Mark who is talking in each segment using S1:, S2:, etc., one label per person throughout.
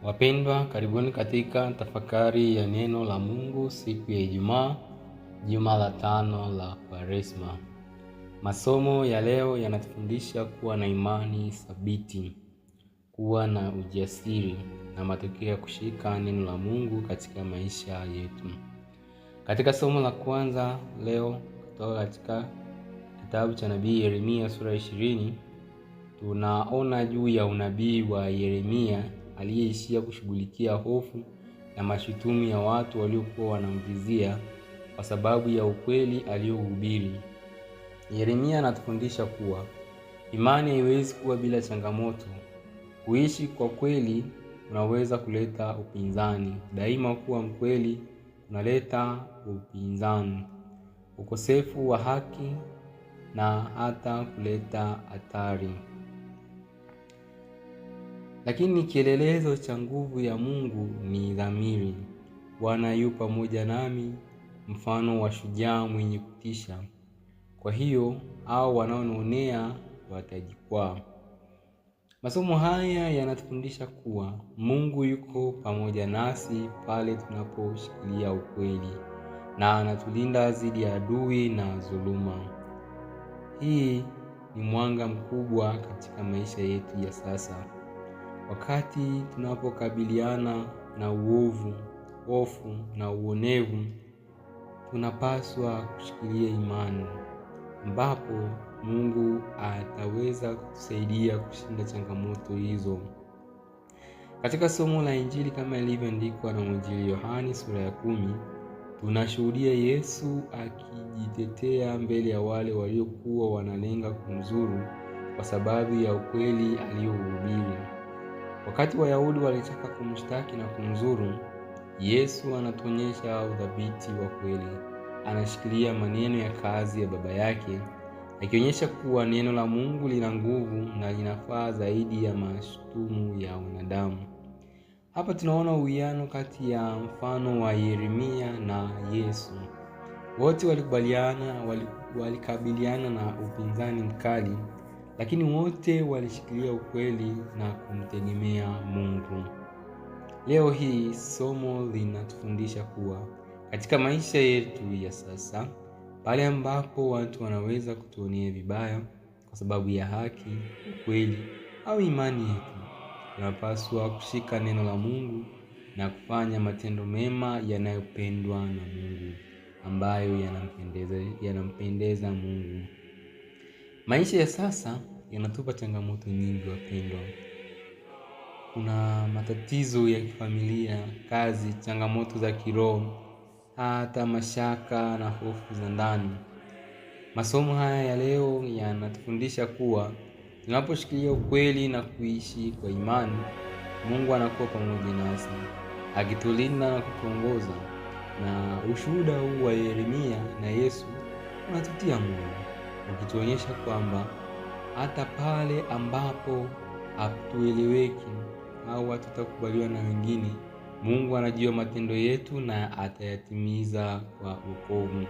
S1: Wapendwa, karibuni katika tafakari ya neno la Mungu siku ya Ijumaa, juma la 5 la Kwaresma. Masomo ya leo yanatufundisha kuwa na imani thabiti, kuwa na ujasiri na matokeo ya kushika neno la Mungu katika maisha yetu. Katika somo la kwanza leo kutoka katika kitabu cha nabii Yeremia sura 20, tunaona juu ya unabii wa Yeremia aliyeishia kushughulikia hofu na mashutumu ya watu waliokuwa wanamvizia kwa sababu ya ukweli aliohubiri. Yeremia anatufundisha kuwa imani haiwezi kuwa bila changamoto. Kuishi kwa kweli unaweza kuleta upinzani. Daima kuwa mkweli unaleta upinzani, ukosefu wa haki na hata kuleta hatari. Lakini kielelezo cha nguvu ya Mungu ni dhamiri. Bwana yu pamoja nami, mfano wa shujaa mwenye kutisha. Kwa hiyo hao wanaonionea watajikwaa. Masomo haya yanatufundisha kuwa Mungu yuko pamoja nasi pale tunaposhikilia ukweli, na anatulinda dhidi ya adui na dhuluma. Hii ni mwanga mkubwa katika maisha yetu ya sasa. Wakati tunapokabiliana na uovu, hofu na uonevu, tunapaswa kushikilia imani, ambapo Mungu ataweza kutusaidia kushinda changamoto hizo. Katika somo la Injili kama ilivyoandikwa na mwinjili Yohani sura ya 10, tunashuhudia Yesu akijitetea mbele ya wale waliokuwa wanalenga kumzuru kwa sababu ya ukweli aliohubiri. Wakati Wayahudi walitaka kumshtaki na kumzuru, Yesu anatuonyesha udhabiti wa kweli. Anashikilia maneno ya kazi ya Baba yake, akionyesha kuwa neno la Mungu lina nguvu na linafaa zaidi ya mashutumu ya wanadamu. Hapa tunaona uwiano kati ya mfano wa Yeremia na Yesu. Wote walikabiliana na upinzani mkali, lakini wote walishikilia ukweli na kumtegemea Mungu. Leo hii somo linatufundisha kuwa katika maisha yetu ya sasa, pale ambapo watu wanaweza kutuonea vibaya kwa sababu ya haki, ukweli au imani yetu, tunapaswa kushika neno la Mungu na kufanya matendo mema yanayopendwa na Mungu, ambayo yanampendeza Mungu. Maisha ya sasa yanatupa changamoto nyingi wapendwa. Kuna matatizo ya kifamilia, kazi, changamoto za kiroho, hata mashaka na hofu za ndani. Masomo haya ya leo yanatufundisha kuwa tunaposhikilia ukweli na kuishi kwa imani, Mungu anakuwa pamoja nasi, akitulinda na kutuongoza. Na ushuhuda huu wa Yeremia na Yesu unatutia moyo, ukituonyesha kwamba hata pale ambapo hatueleweki au hatutakubaliwa na wengine, Mungu anajua matendo yetu na atayatimiza kwa wokovu.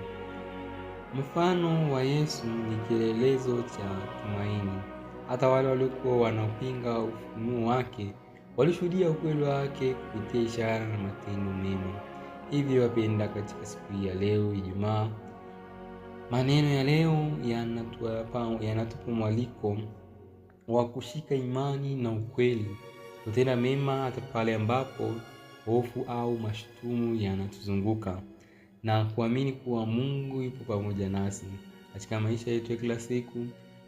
S1: Mfano wa Yesu ni kielelezo cha tumaini. Hata wale waliokuwa wanaopinga ufunuo wake walishuhudia ukweli wake kupitia ishara na matendo mema. Hivyo wapenda, katika siku ya leo Ijumaa, maneno ya leo yanatupa mwaliko wa kushika imani na ukweli, kutenda mema hata pale ambapo hofu au mashutumu yanatuzunguka, na kuamini kuwa Mungu yupo pamoja nasi katika maisha yetu ya kila siku.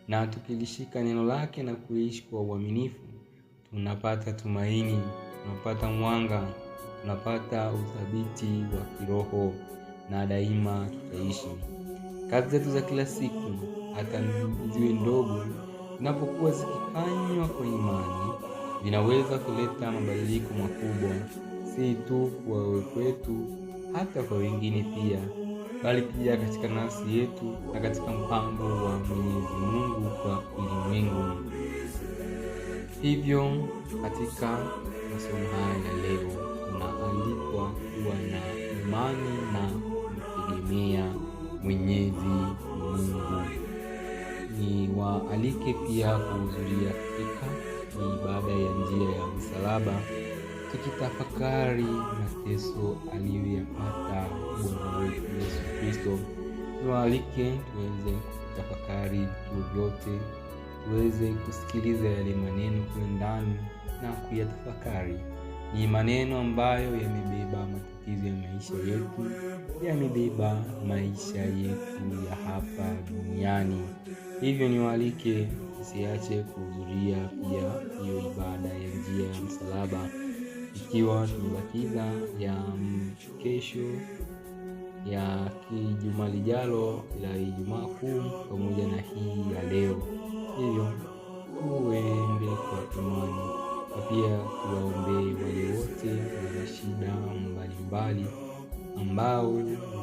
S1: Na tukilishika neno lake na kuishi kwa uaminifu, tunapata tumaini, tunapata mwanga, tunapata uthabiti wa kiroho, na daima tutaishi. Kazi zetu za kila siku, hata ziwe ndogo, zinapokuwa zikifanywa kwa imani, zinaweza kuleta mabadiliko makubwa, si tu kwa kwetu, hata kwa wengine pia, bali pia katika nafsi yetu na katika mpango wa Mwenyezi Mungu kwa ulimwengu. Hivyo katika masomo haya ya leo tunaalikwa kuwa na imani na kumtegemea Mwenyezi Mungu. Ni waalike pia kuhudhuria katika ibada ya njia ya msalaba tukitafakari mateso aliyoyapata Bwana wetu Yesu Kristo. Tualike tuweze kutafakari vitu vyote, tuweze kusikiliza yale maneno kwa ndani na kuyatafakari. Ni maneno ambayo yamebeba matatizo ya maisha yetu, yamebeba maisha yetu ya hapa duniani. Hivyo niwaalike tusiache kuhudhuria pia hiyo ibada ya njia ya msalaba, ikiwa tumebakiza ya kesho ya Ijumaa lijalo ila Ijumaa Kuu pamoja na hii ya leo. Hivyo tuende kwa imani na pia tuwaombee wale wote wenye shida mbalimbali ambao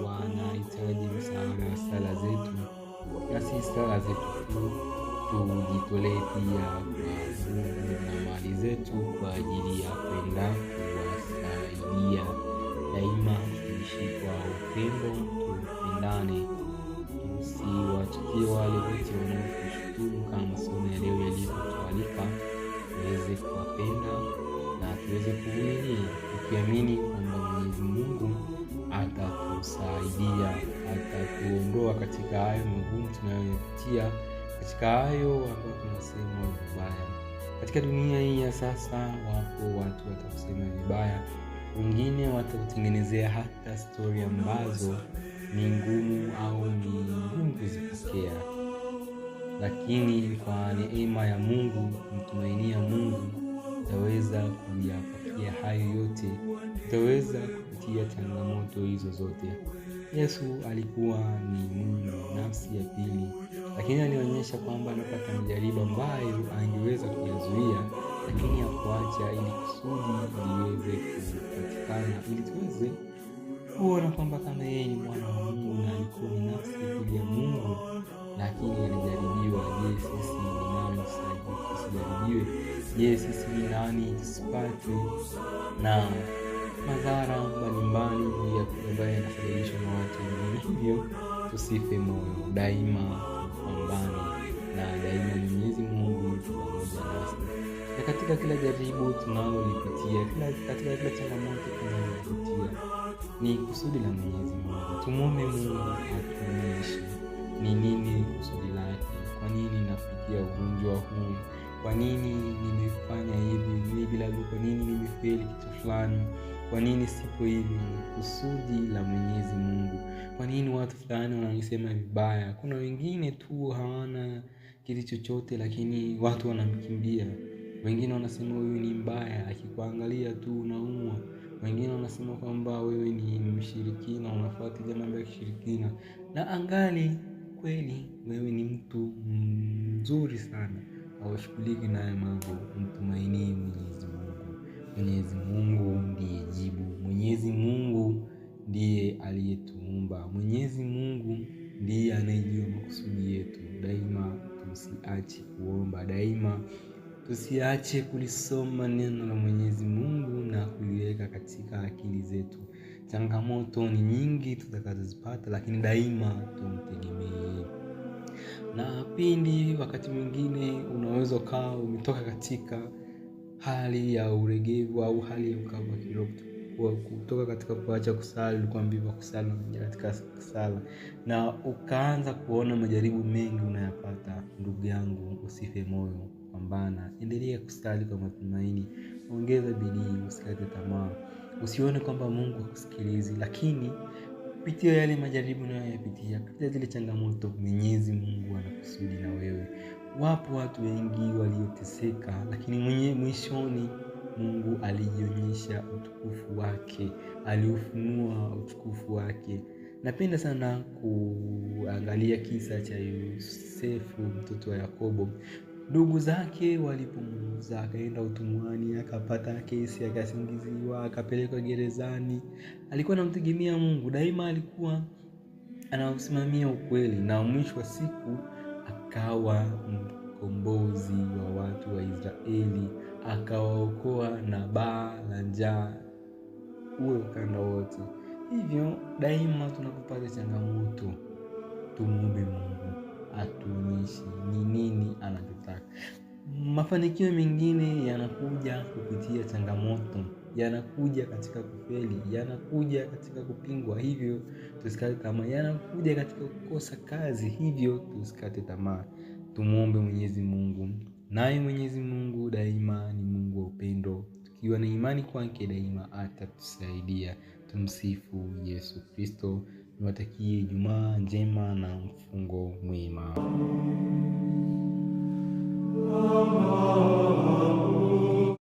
S1: wanahitaji msaada wa sala zetu, na si sala zetu tu, tujitolee pia kwa nguvu na mali zetu kwa ajili ya kwenda kuwasaidia. Daima tuishi kwa upendo, tupendane, tusiwachukie wale wote wanaotushukuru kama somo ya leo yalivyotualika. Tuweze kuwapenda na tuweze kuvumilia, tukiamini kwamba Mwenyezi Mungu atatusaidia, atatuondoa katika hayo magumu tunayopitia, katika hayo ambayo tunasema vibaya. Katika dunia hii ya sasa, wapo watu watakusema vibaya, wengine watakutengenezea hata story ambazo ni ngumu au ni ngumu kuzipokea. Lakini kwa neema ya Mungu, mtumainia Mungu, utaweza kuyapokea hayo yote, utaweza kupitia changamoto hizo zote. Yesu alikuwa ni Mungu nafsi ya pili, lakini alionyesha kwamba anapata majaribu ambayo angeweza kuyazuia, lakini hakuacha ili kusudi liweze kupatikana, ili tuweze kuona kwamba kama yeye ni mwana wa Mungu na alikuwa ni nafsi ya pili ya Mungu, lakini alijaribiwa. Je, sisi ni nani tusijaribiwe? Je, sisi ni nani tusipate na madhara mbalimbali ambayo yanasababishwa na watu wengine? Hivyo tusife moyo, daima tupambane, na daima Mwenyezi Mungu yuko pamoja nasi. Na katika kila jaribu tunalolipitia, katika kila changamoto tunalopitia, ni kusudi la Mwenyezi Mungu. Tumuombe Mungu atuonyeshe ni nini kusudi lake. Kwa nini nafikia ugonjwa huu? Kwa nini nimefanya hivi bila? Kwa nini nimefeli kitu fulani? Kwa nini sipo hivi? Kusudi la Mwenyezi Mungu. Kwa nini watu fulani wananisema vibaya? Kuna wengine tu hawana kitu chochote, lakini watu wanamkimbia. Wengine wanasema wewe ni mbaya, akikuangalia tu unaumwa. Wengine wanasema kwamba wewe ni mshirikina, unafuatilia mambo ya kishirikina, na angali kweli wewe ni mtu mzuri sana, hawashughuliki na mambo. Mtumaini Mwenyezi Mungu. Mwenyezi Mungu ndiye jibu. Mwenyezi Mungu ndiye aliyetuumba. Mwenyezi Mungu ndiye anayejua makusudi yetu. Daima tusiache kuomba, daima tusiache kulisoma neno la Mwenyezi Mungu na kuliweka katika akili zetu. Changamoto ni nyingi tutakazozipata, lakini daima tumtegemee. Na pindi wakati mwingine unaweza kaa umetoka katika hali ya uregevu au hali ya ukavu wa kiroho, kutoka katika kuacha kusali, ulikuwa mvivu kusali katika sala, na ukaanza kuona majaribu mengi unayapata. Ndugu yangu, usife moyo, pambana, endelea kusali kwa matumaini, ongeza bidii, usikate tamaa. Usione kwamba Mungu hakusikilizi, lakini kupitia yale majaribu unayoyapitia, kupitia zile changamoto, Mwenyezi Mungu anakusudi na wewe. Wapo watu wengi walioteseka, lakini mwishoni Mungu alijionyesha utukufu wake, aliufunua utukufu wake. Napenda sana kuangalia kisa cha Yosefu, mtoto wa Yakobo. Ndugu zake walipomuuza, akaenda utumwani, akapata kesi, akasingiziwa, akapelekwa gerezani. Alikuwa anamtegemea Mungu, daima alikuwa anasimamia ukweli, na mwisho wa siku akawa mkombozi wa watu wa Israeli, akawaokoa na baa la njaa uwe ukanda wote. Hivyo daima tunapopata changamoto, tumuombe Mungu atuonyeshe ni nini anataka. Mafanikio mengine yanakuja kupitia changamoto, yanakuja katika kufeli, yanakuja katika kupingwa, hivyo tusikate tamaa, yanakuja katika kukosa kazi, hivyo tusikate tamaa. Tumuombe Mwenyezi Mungu. Naye Mwenyezi Mungu daima ni Mungu wa upendo. Tukiwa na imani kwake daima atatusaidia. Tumsifu Yesu Kristo. Niwatakie Ijumaa njema na mfungo mwema.